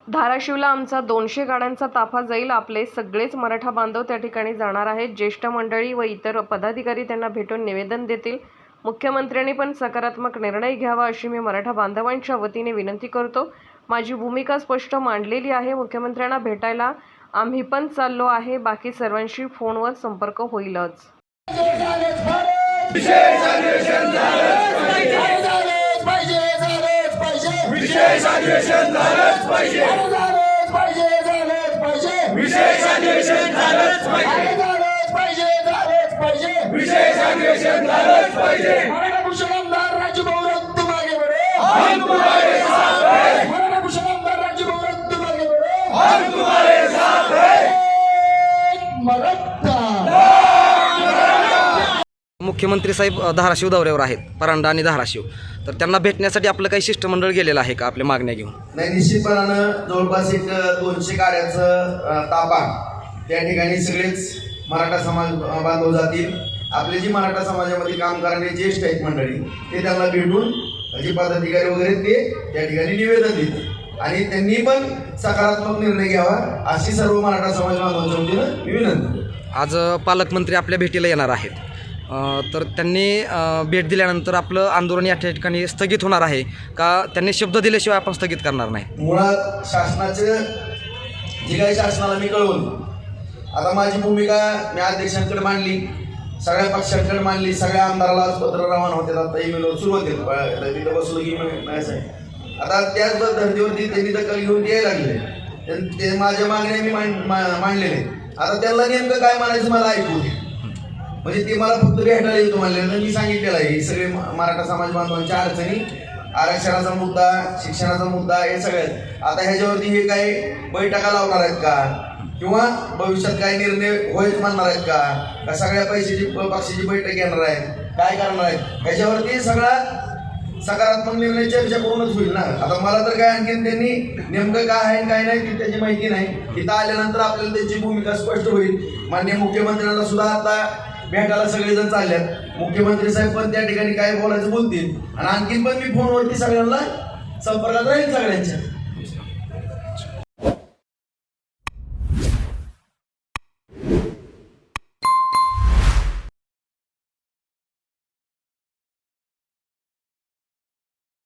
धाराशिवला आमचा 200 गाड्यांचा ताफा जाईल। आपले सगळेच मराठा बांधव त्या ठिकाणी जाणार आहेत। ज्येष्ठ मंडळी व इतर पदाधिकारी त्यांना भेटून निवेदन देतील। मुख्यमंत्र्यांनी पण सकारात्मक निर्णय घ्यावा अशी मी मराठा बांधवांच्या वतीने विनंती करतो। माझी भूमिका स्पष्ट मांडलेली आहे। मुख्यमंत्र्यांना भेटायला आम्ही पण चाललो आहे। बाकी सर्वांशी फोनवर संपर्क होईलच। विशेष अधिवेशन झालंच पाहिजे। विशेष अधिवेशन झालंच पाहिजे। विशेष अधिवेशन झालंच पाहिजे। मराठा आमदार राजूभाऊ रत्तू मागे बढ़ो। हम तुम्हारे साथ हैं। मराठा आमदार राजूभाऊ रत्तू मागे बढ़ो। हम तुम्हारे साथ हैं। मराठा मुख्यमंत्री साहेब धाराशिव दौऱ्यावर आहेत, परांडा आणि धाराशिव, तर त्यांना भेटण्यासाठी आपलं काही शिष्टमंडळ गेलेलं आहे का आपल्या मागण्या घेऊन? नाही, निश्चितपणानं जवळपास एक 200 गाड्याचं ताबा त्या ठिकाणी सगळेच मराठा समाज बांधव जातील। आपले जी मराठा समाजामध्ये काम करणारे ज्येष्ठ आहेत मंडळी ते त्यांना भेटून जे पदाधिकारी वगैरे ते त्या ठिकाणी निवेदन देतील आणि त्यांनी पण सकारात्मक निर्णय घ्यावा अशी सर्व मराठा समाज बांधवांच्या वतीनं मी विनंती करतो। आज पालकमंत्री आपल्या भेटीला येणार आहेत, तर त्यांनी भेट दिल्यानंतर आपलं आंदोलन या ठिकाणी स्थगित होणार आहे का? त्यांनी शब्द दिल्याशिवाय आपण स्थगित करणार नाही? मुळात शासनाचं जे काही शासनाला मी कळवलं, आता माझी भूमिका मी अध्यक्षांकडे मांडली, सगळ्या पक्षांकडे मांडली, सगळ्या आमदाराला आज पत्र रवाना होते, आता ईमेलवर सुरुवात आहे, तिथं बसलो की नाही। आता त्याच धर्तीवरती त्यांनी दखल घेऊन यायला लागले, ते माझ्या मागण्या मी मांडलेले। आता त्यांना नेमकं काय म्हणायचं मला ऐकू दे, म्हणजे ते मला फक्त भेटायला येतो म्हणले। मी सांगितलेलं आहे सगळे मराठा समाज बांधवांच्या अडचणी, आरक्षणाचा मुद्दा, शिक्षणाचा मुद्दा, हे सगळ्यात आता ह्याच्यावरती हे काही बैठका लावणार आहेत का किंवा भविष्यात काय निर्णय होईल म्हणणार आहेत का सगळ्या पक्षाची बैठक घेणार आहेत, काय करणार आहेत, ह्याच्यावरती सगळा सकारात्मक निर्णय चर्चा करूनच होईल ना। आता मला तर काय आणखीन त्यांनी नेमकं काय आहे काय नाही ती त्याची माहिती नाही। तिथं आल्यानंतर आपल्याला त्यांची भूमिका स्पष्ट होईल। माननीय मुख्यमंत्र्यांना सुद्धा आता भेटायला सगळेजण चालल्यात, मुख्यमंत्री साहेब पण त्या ठिकाणी काय बोलायचं बोलतील आणि आणखीन पण मी फोनवरती सगळ्यांना संपर्कात राहील सगळ्यांच्या।